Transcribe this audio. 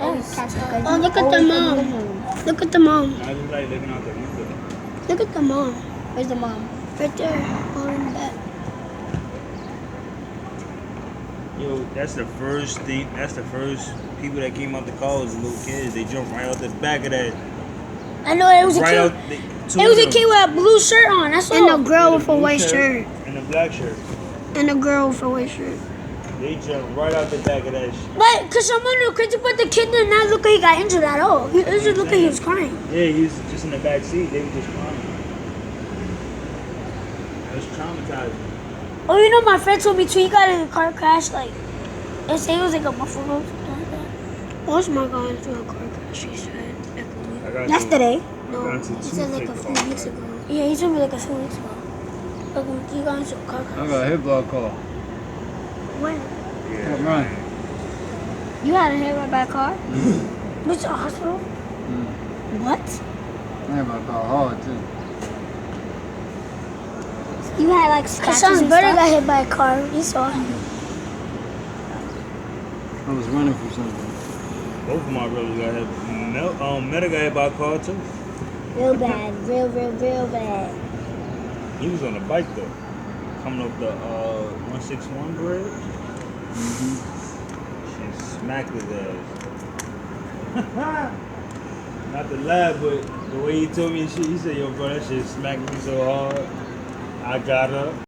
Yes. Oh, look at the mom. Look at the mom. I just like looking out the window. Look at the mom. Where's the mom? Right there. All in the bed. Yo, that's the first thing. That's the first people that came out the car was little kids. They jumped right out the back of that. I know it was a Right kid. out. It was a kid with a blue shirt on. That's all. And a girl with a blue white shirt. and a black shirt. And a girl with a white shirt. They jumped right out the back of that shit. But, cause someone knew crazy, but the kid did not look like he got injured at all. He just looked like he was crying. Yeah, he was just in the back seat. They were just crying. It was traumatizing. Oh, you know, my friend told me too. He got in a car crash. Like, they say it was like a buffalo. Like that. What's my guy into a car crash? He said. Yesterday. No, got into he two said like a tickets. few weeks ago. Yeah, he told me like a few weeks ago. Like, he got into a car I crash. got hit by a car. When? Yeah, Right. You had a hit by a car? Went to the hospital? What? I hit my car hard too. You had like His scratches son's and brother stuff? got hit by a car. You saw him. I was running from something. both of my brothers got hit. Meta got hit by a car too. Real bad. Real bad. He was on a bike though, coming up the 161 bridge. She smacked his ass. Not to laugh, but the way he told me shit, he said, "Yo, bro, that shit smacked me so hard. I got up."